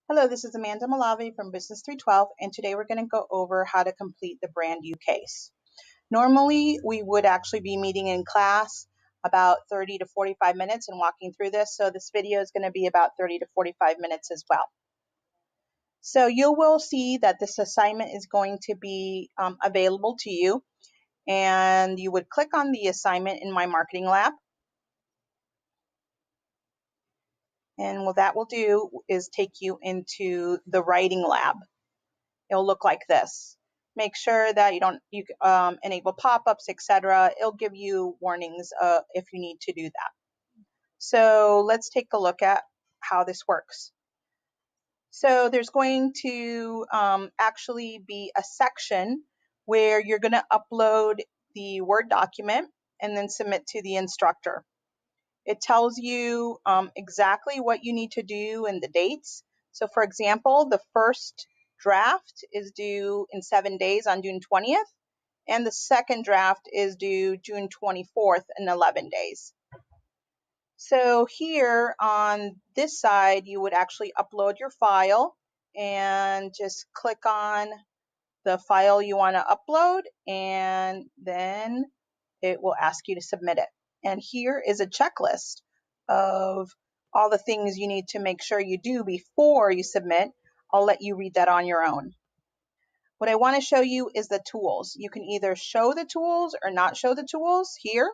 Hello, this is Amanda Malavi from BUS312, and today we're going to go over how to complete the brand new case. Normally, we would actually be meeting in class about 30 to 45 minutes and walking through this, so this video is going to be about 30 to 45 minutes as well. So you will see that this assignment is going to be available to you, and you would click on the assignment in My Marketing Lab. And what that will do is take you into the Writing Lab. It'll look like this. Make sure that you enable pop-ups, etc. It'll give you warnings if you need to do that. So let's take a look at how this works. So there's going to actually be a section where you're going to upload the Word document and then submit to the instructor. It tells you exactly what you need to do and the dates. So for example, the first draft is due in 7 days on June 20th, and the second draft is due June 24th in 11 days. So here on this side, you would actually upload your file and just click on the file you want to upload, and then it will ask you to submit it. And here is a checklist of all the things you need to make sure you do before you submit. I'll let you read that on your own. What I want to show you is the tools. You can either show the tools or not show the tools here.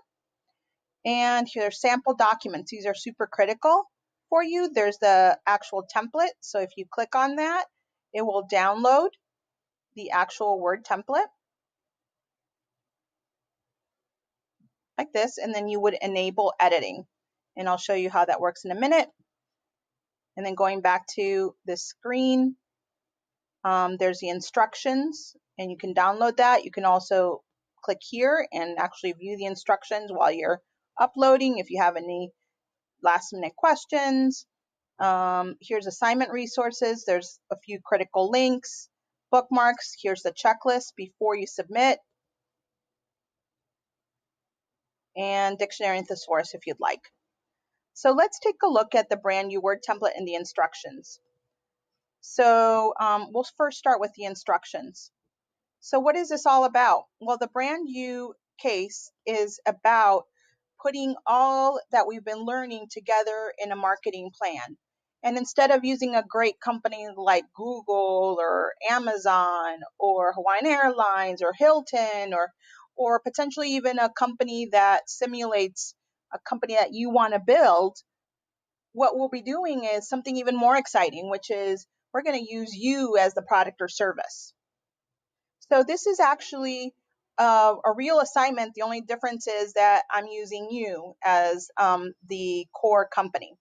And here are sample documents. These are super critical for you. There's the actual template. So if you click on that, it will download the actual Word template like this, and then you would enable editing. And I'll show you how that works in a minute. And then going back to this screen, there's the instructions, and you can download that. You can also click here and actually view the instructions while you're uploading if you have any last minute questions. Here's assignment resources. There's a few critical links, bookmarks. Here's the checklist before you submit, and dictionary and thesaurus if you'd like. So let's take a look at the brand new Word template and the instructions. So we'll first start with the instructions. So what is this all about? Well, the brand new case is about putting all that we've been learning together in a marketing plan. And instead of using a great company like Google or Amazon or Hawaiian Airlines or Hilton or potentially even a company that simulates a company that you want to build, what we'll be doing is something even more exciting, which is we're going to use you as the product or service. So this is actually a real assignment. The only difference is that I'm using you as the core company.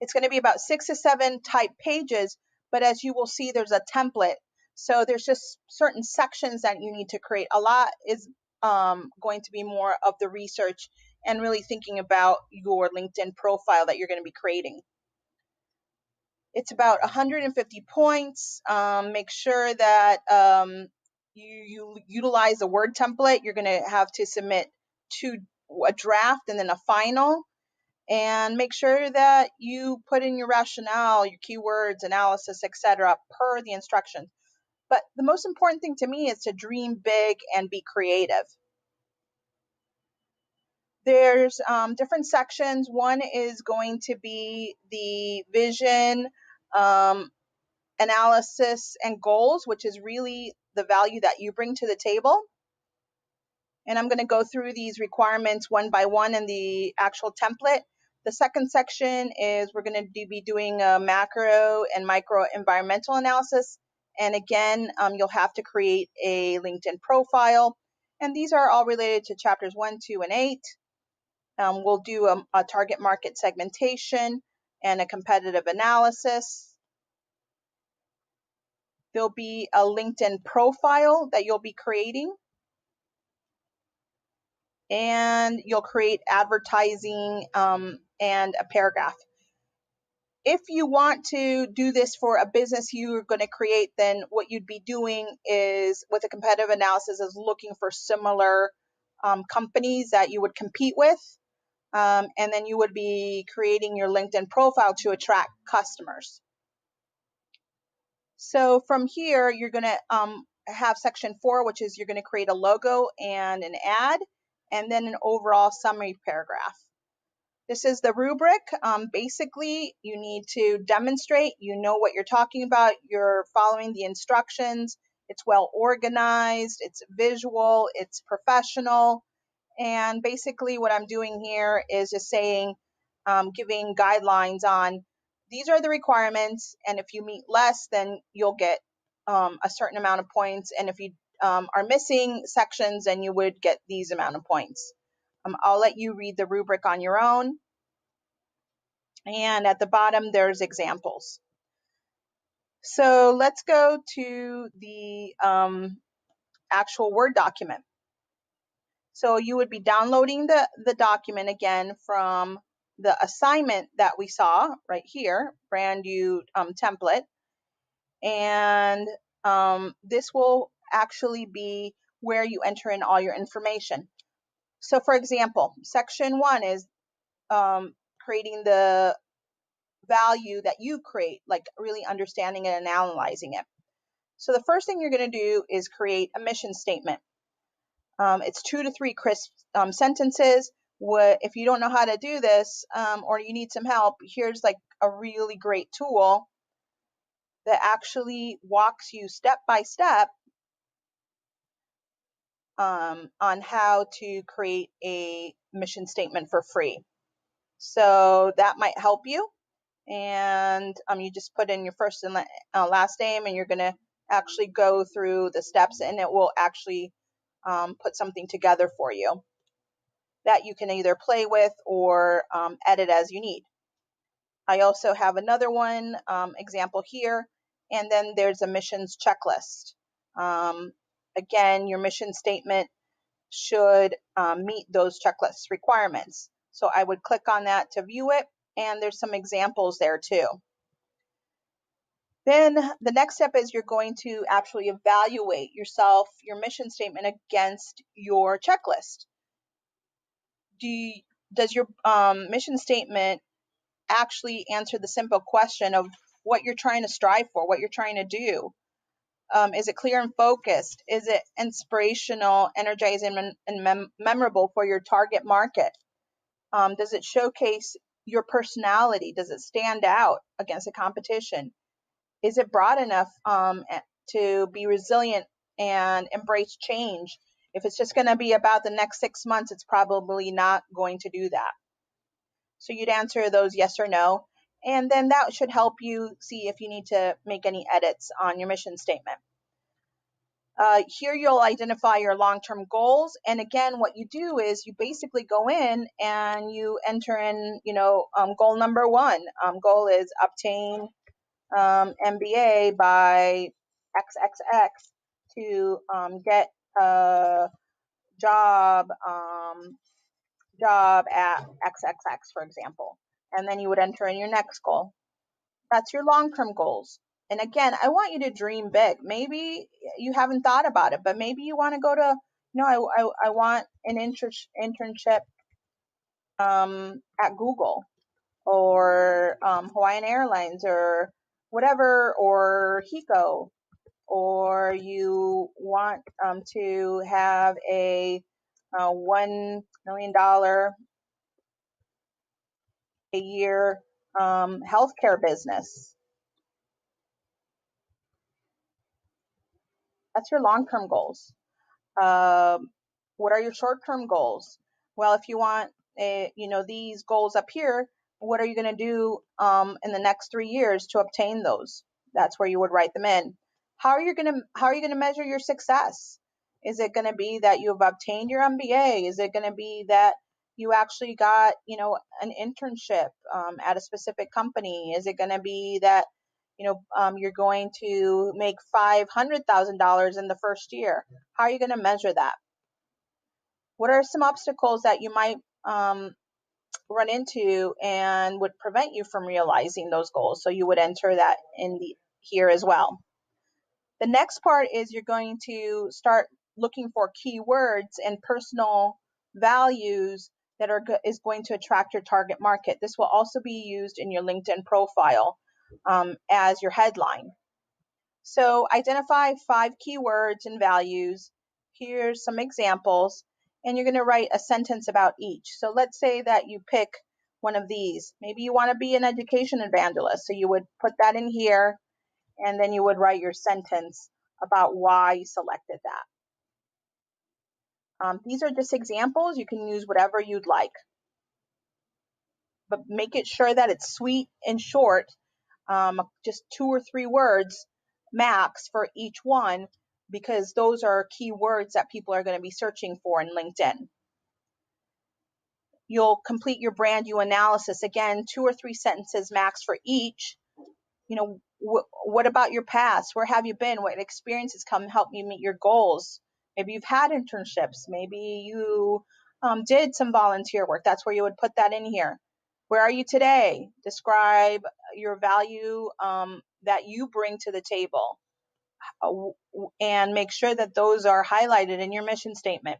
It's going to be about 6 to 7 type pages, but as you will see, there's a template. So there's just certain sections that you need to create. A lot is going to be more of the research and really thinking about your LinkedIn profile that you're going to be creating. It's about 150 points. Make sure that you utilize a Word template. You're going to have to submit a draft and then a final. And make sure that you put in your rationale, your keywords, analysis, etc., per the instructions. But the most important thing to me is to dream big and be creative. There's different sections. One is going to be the vision, analysis, and goals, which is really the value that you bring to the table. And I'm going to go through these requirements one by one in the actual template. The second section is we're going to be doing a macro and micro environmental analysis. And again, you'll have to create a LinkedIn profile. And these are all related to chapters 1, 2, and 8. We'll do a target market segmentation and a competitive analysis. There'll be a LinkedIn profile that you'll be creating. And you'll create advertising and a paragraph. If you want to do this for a business you're going to create, then what you'd be doing is, with a competitive analysis, is looking for similar companies that you would compete with. And then you would be creating your LinkedIn profile to attract customers. So from here, you're going to have section 4, which is you're going to create a logo and an ad, and then an overall summary paragraph. This is the rubric. Basically, you need to demonstrate, you know what you're talking about, you're following the instructions, it's well organized, it's visual, it's professional. And basically what I'm doing here is just saying, giving guidelines on these are the requirements, and if you meet less, then you'll get a certain amount of points, and if you are missing sections, then you would get these amount of points. I'll let you read the rubric on your own. And at the bottom, there's examples. So let's go to the actual Word document. So you would be downloading the document again from the assignment that we saw right here, brand new template. And this will actually be where you enter in all your information. So for example, section 1 is creating the value that you create, like really understanding it and analyzing it. So the first thing you're going to do is create a mission statement. It's 2 to 3 crisp sentences. If you don't know how to do this, or you need some help, here's like a really great tool that actually walks you step by step on how to create a mission statement for free. So that might help you. And you just put in your first and last name, and you're going to actually go through the steps, and it will actually put something together for you that you can either play with or edit as you need. I also have another one example here, and then there's a missions checklist. Again, your mission statement should meet those checklist requirements. So I would click on that to view it, and there's some examples there too. Then the next step is you're going to actually evaluate yourself, your mission statement against your checklist. Does your mission statement actually answer the simple question of what you're trying to strive for, what you're trying to do? Is it clear and focused? Is it inspirational, energizing, and memorable for your target market? Does it showcase your personality? Does it stand out against the competition? Is it broad enough to be resilient and embrace change? If it's just going to be about the next 6 months, it's probably not going to do that. So you'd answer those yes or no, and then that should help you see if you need to make any edits on your mission statement. Here you'll identify your long-term goals, and again, what you do is you basically go in and you enter in, goal number 1. Goal is obtain MBA by XXX to get a job at XXX, for example. And then you would enter in your next goal. That's your long-term goals. And again, I want you to dream big. Maybe you haven't thought about it, but maybe you want to go to, I want an internship at Google or Hawaiian Airlines or whatever, or HECO, or you want to have a $1 million a year healthcare business. That's your long-term goals. What are your short-term goals? Well, if you want, these goals up here, what are you going to do in the next 3 years to obtain those? That's where you would write them in. How are you going to measure your success? Is it going to be that you have obtained your MBA? Is it going to be that you actually got, an internship at a specific company? Is it going to be that you're going to make $500,000 in the first year? How are you going to measure that? What are some obstacles that you might run into and would prevent you from realizing those goals? So you would enter that in here as well. The next part is you're going to start looking for keywords and personal values that is going to attract your target market. This will also be used in your LinkedIn profile as your headline. So identify 5 keywords and values. Here's some examples, and you're going to write a sentence about each. So let's say that you pick one of these. Maybe you want to be an education evangelist, so you would put that in here, and then you would write your sentence about why you selected that. These are just examples. You can use whatever you'd like, but make it sure that it's sweet and short, just 2 or 3 words max for each one, because those are key words that people are going to be searching for in LinkedIn. You'll complete your brand U analysis. Again, 2 or 3 sentences max for each. You know, what about your past? Where have you been? What experiences come help you meet your goals? Maybe you've had internships. Maybe you did some volunteer work. That's where you would put that in here. Where are you today? Describe your value that you bring to the table, and make sure that those are highlighted in your mission statement.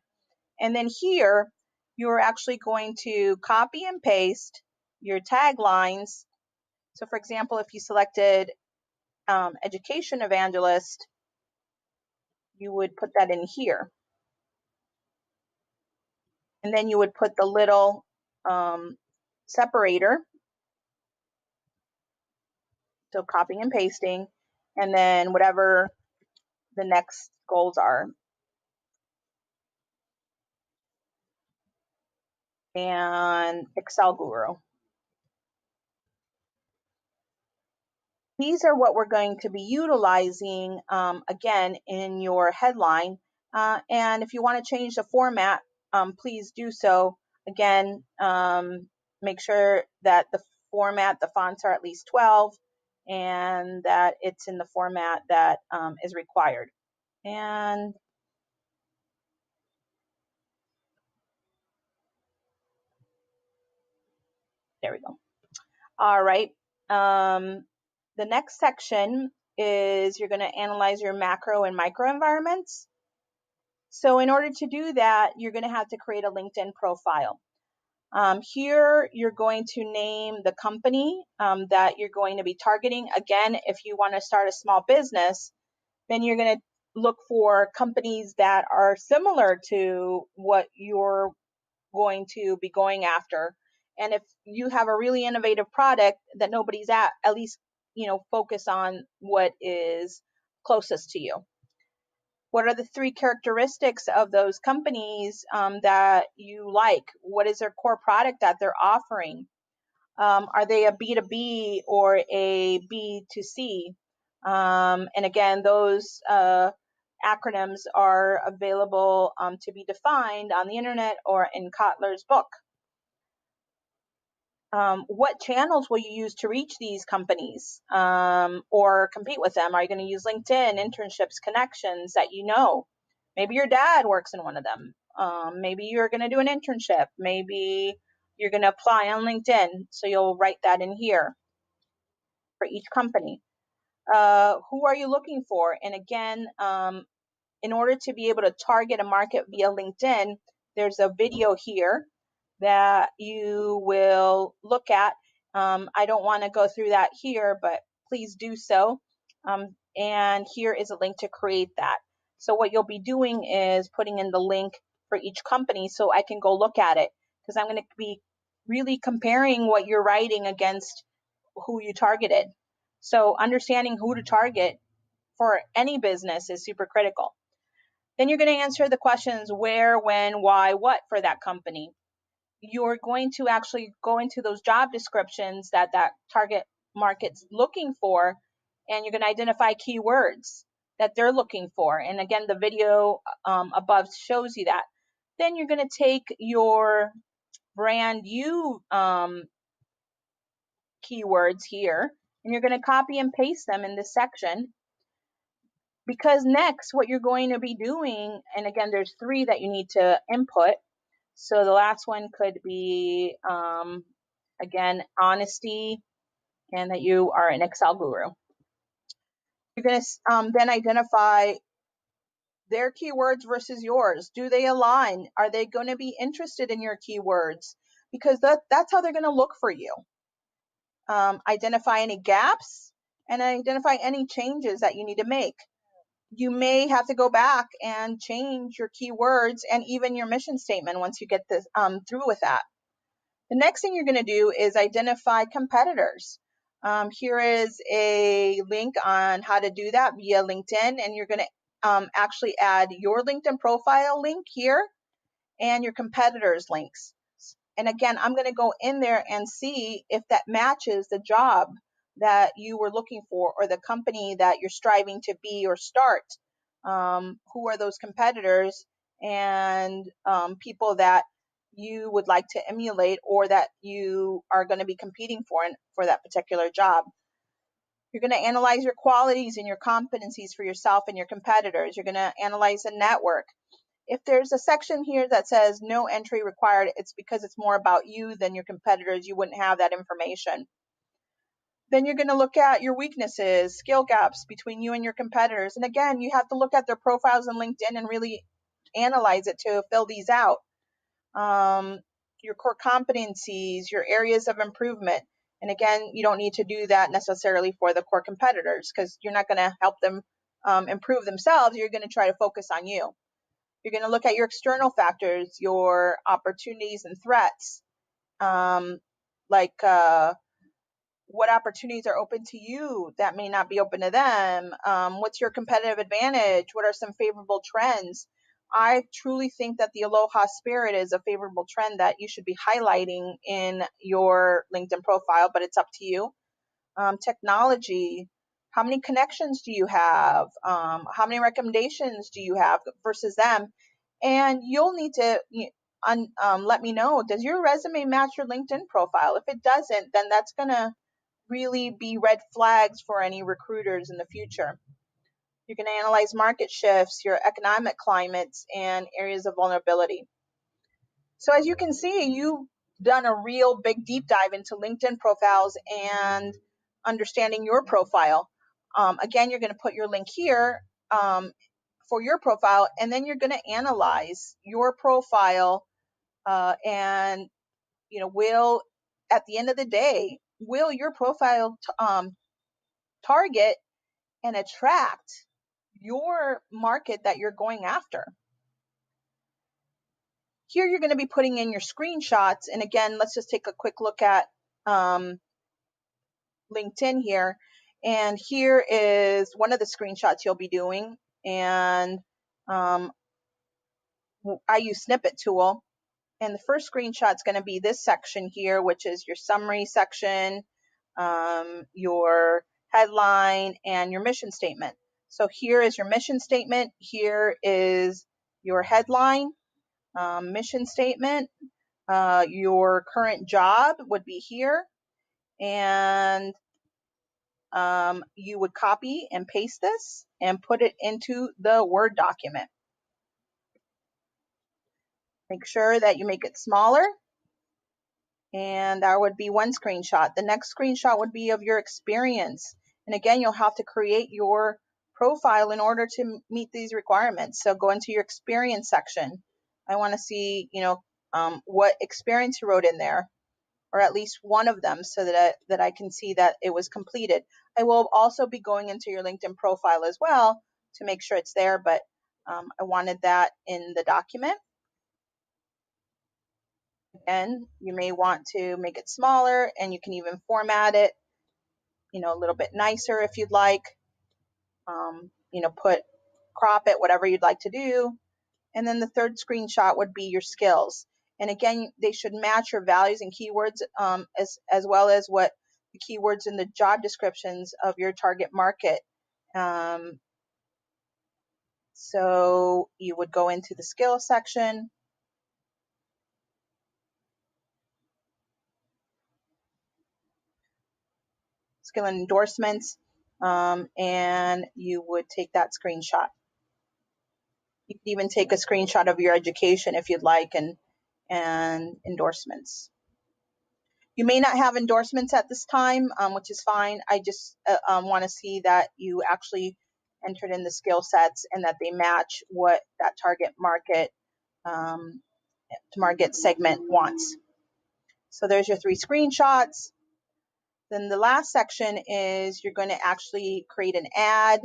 And then here, you're actually going to copy and paste your taglines. So for example, if you selected education evangelist, you would put that in here. And then you would put the little separator. So copying and pasting, and then whatever the next goals are. And Excel Guru. These are what we're going to be utilizing, again, in your headline. And if you want to change the format, please do so. Again, make sure that the format, the fonts are at least 12, and that it's in the format that is required. And there we go. All right. The next section is you're going to analyze your macro and micro environments. So in order to do that, you're going to have to create a LinkedIn profile. Here, you're going to name the company that you're going to be targeting. Again, if you want to start a small business, then you're going to look for companies that are similar to what you're going to be going after. And if you have a really innovative product that nobody's at least, focus on what is closest to you. What are the 3 characteristics of those companies that you like? What is their core product that they're offering? Are they a B2B or a B2C? And again, those acronyms are available to be defined on the internet or in Kotler's book. What channels will you use to reach these companies or compete with them? Are you going to use LinkedIn, internships, connections that you know? Maybe your dad works in one of them. Maybe you're going to do an internship. Maybe you're going to apply on LinkedIn. So you'll write that in here for each company. Who are you looking for? And again, in order to be able to target a market via LinkedIn, there's a video here that you will look at. I don't want to go through that here, but please do so. And here is a link to create that. So what you'll be doing is putting in the link for each company so I can go look at it, because I'm going to be really comparing what you're writing against who you targeted. So understanding who to target for any business is super critical. Then you're going to answer the questions where, when, why, what for that company. You're going to actually go into those job descriptions that target market's looking for, and you're going to identify keywords that they're looking for. And again, the video above shows you that. Then you're going to take your brand U keywords here, and you're going to copy and paste them in this section. Because next, what you're going to be doing, and again, there's 3 that you need to input. So the last one could be, again, honesty, and that you are an Excel guru. You're going to then identify their keywords versus yours. Do they align? Are they going to be interested in your keywords? Because that's how they're going to look for you. Identify any gaps, and identify any changes that you need to make. You may have to go back and change your keywords and even your mission statement once you get this through with that. The next thing you're going to do is identify competitors. Here is a link on how to do that via LinkedIn, and you're going to actually add your LinkedIn profile link here and your competitors links. And again, I'm going to go in there and see if that matches the job that you were looking for or the company that you're striving to be or start. Who are those competitors and people that you would like to emulate or that you are going to be competing for that particular job. You're going to analyze your qualities and your competencies for yourself and your competitors. You're going to analyze the network. If there's a section here that says no entry required, it's because it's more about you than your competitors. You wouldn't have that information. Then you're going to look at your weaknesses, skill gaps between you and your competitors. And again, you have to look at their profiles on LinkedIn and really analyze it to fill these out. Your core competencies, your areas of improvement. And again, you don't need to do that necessarily for the core competitors because you're not going to help them improve themselves. You're going to try to focus on you. You're going to look at your external factors, your opportunities and threats, like what opportunities are open to you that may not be open to them. What's your competitive advantage? What are some favorable trends? I truly think that the Aloha spirit is a favorable trend that you should be highlighting in your LinkedIn profile, but it's up to you. Technology, how many connections do you have? How many recommendations do you have versus them? And you'll need to let me know, does your resume match your LinkedIn profile? If it doesn't, then that's going to really be red flags for any recruiters in the future. You can analyze market shifts, your economic climates, and areas of vulnerability. So as you can see, you've done a real big deep dive into LinkedIn profiles and understanding your profile. Again, you're going to put your link here for your profile, and then you're going to analyze your profile and, will, at the end of the day, will your profile target and attract your market that you're going after? Here you're going to be putting in your screenshots. And again, let's just take a quick look at LinkedIn here. And here is one of the screenshots you'll be doing. And I use Snippet Tool. And the first screenshot is going to be this section here, which is your summary section, your headline, and your mission statement. So here is your mission statement. Here is your headline, mission statement. Your current job would be here. And you would copy and paste this and put it into the Word document. Make sure that you make it smaller. And that would be one screenshot. The next screenshot would be of your experience. And again, you'll have to create your profile in order to meet these requirements. So go into your experience section. I want to see, what experience you wrote in there, or at least one of them, so that I can see that it was completed. I will also be going into your LinkedIn profile as well to make sure it's there, but I wanted that in the document. Again, you may want to make it smaller, and you can even format it, a little bit nicer if you'd like. Crop it, whatever you'd like to do. And then the third screenshot would be your skills. And again, they should match your values and keywords as well as what the keywords in the job descriptions of your target market. So you would go into the skill section. Skill and endorsements, and you would take that screenshot. You can even take a screenshot of your education if you'd like, and endorsements. You may not have endorsements at this time, which is fine. I just want to see that you actually entered in the skill sets and that they match what that target market segment wants. So there's your 3 screenshots. Then the last section is you're going to actually create an ad.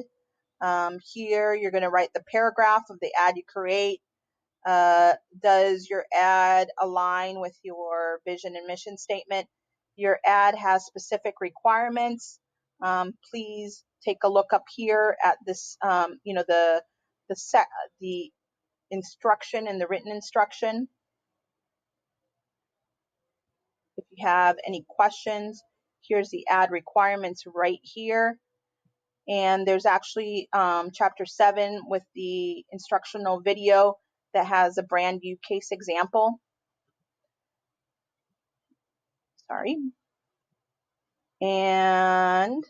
Here you're going to write the paragraph of the ad you create. Does your ad align with your vision and mission statement? Your ad has specific requirements. Please take a look up here at this, the instruction and the written instruction. If you have any questions, here's the ad requirements right here. And there's actually chapter 7 with the instructional video that has a brand new case example. Sorry. And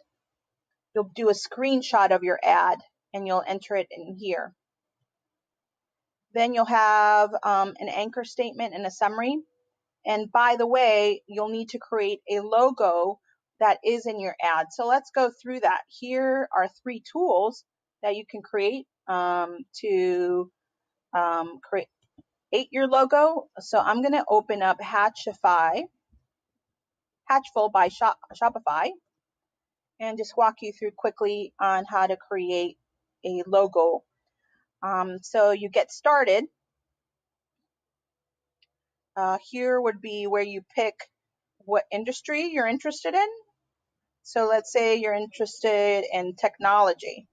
you'll do a screenshot of your ad and you'll enter it in here. Then you'll have an anchor statement and a summary. And by the way, you'll need to create a logo that is in your ad. So let's go through that. Here are 3 tools that you can create to create your logo. So I'm going to open up Hatchful by Shopify and just walk you through quickly on how to create a logo. So you get started. Here would be where you pick what industry you're interested in. So let's say you're interested in technology.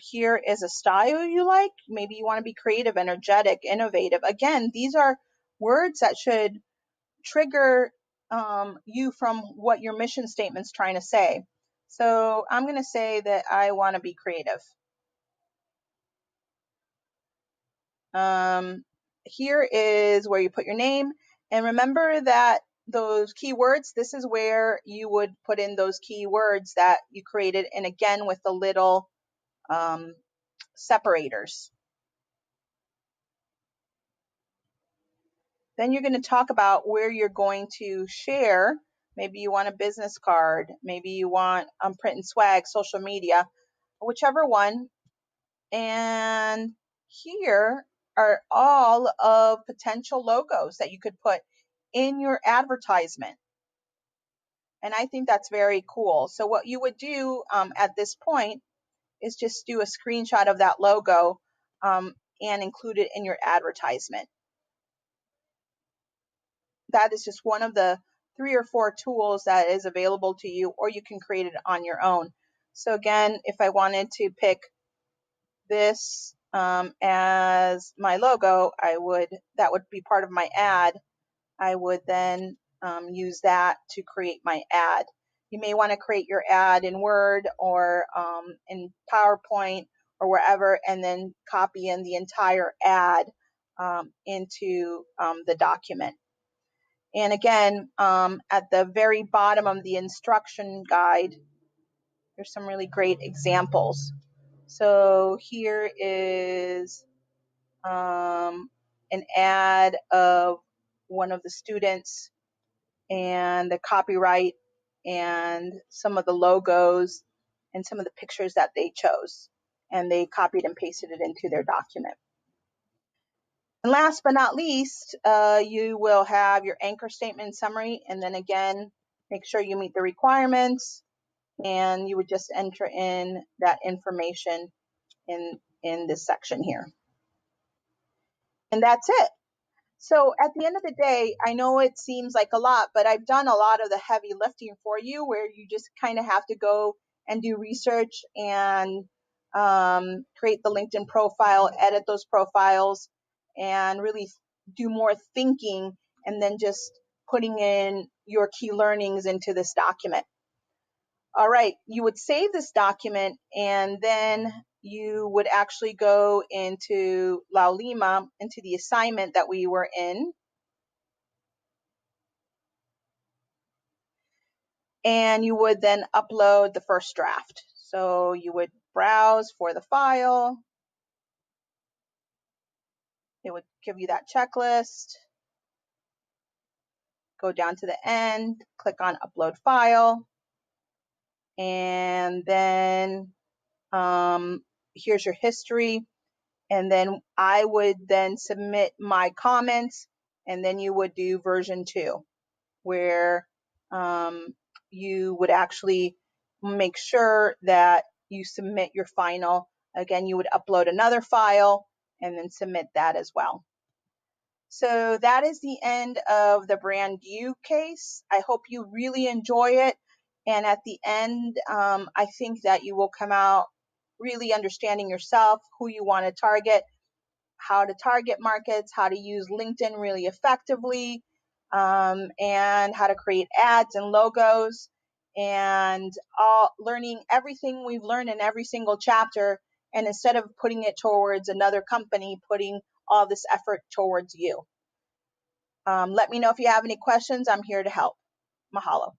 Here is a style you like. Maybe you want to be creative, energetic, innovative. Again, these are words that should trigger you from what your mission statement's trying to say. So I'm going to say that I want to be creative. Here is where you put your name. And remember that those keywords, this is where you would put in those keywords that you created. And again, with the little separators. Then you're going to talk about where you're going to share. Maybe you want a business card. Maybe you want print and swag, social media, whichever one. And here are all of potential logos that you could put in your advertisement. And I think that's very cool. So what you would do at this point is just do a screenshot of that logo and include it in your advertisement. That is just one of the 3 or 4 tools that is available to you, or you can create it on your own. So again, if I wanted to pick this as my logo, that would be part of my ad. I would then use that to create my ad. You may want to create your ad in Word or in PowerPoint or wherever, and then copy in the entire ad into the document. And again, at the very bottom of the instruction guide, there's some really great examples. So here is an ad of one of the students and the copyright and some of the logos and some of the pictures that they chose. And they copied and pasted it into their document. And last but not least, you will have your anchor statement summary. And then again, make sure you meet the requirements. And you would just enter in that information in this section here. And that's it. So at the end of the day, I know it seems like a lot, but I've done a lot of the heavy lifting for you, where you just kind of have to go and do research and create the LinkedIn profile, edit those profiles, and really do more thinking, and then just putting in your key learnings into this document. All right, you would save this document, and then you would actually go into La Lima, into the assignment that we were in. And you would then upload the first draft. So you would browse for the file. It would give you that checklist. Go down to the end, click on upload file. And then here's your history. And then I would then submit my comments, and then you would do version 2. where you would actually make sure that you submit your final. Again, you would upload another file and then submit that as well. So that is the end of the brand new case. I hope you really enjoy it. And at the end, I think that you will come out really understanding yourself, who you want to target, how to target markets, how to use LinkedIn really effectively, and how to create ads and logos, and learning everything we've learned in every single chapter. And instead of putting it towards another company, putting all this effort towards you. Let me know if you have any questions. I'm here to help. Mahalo.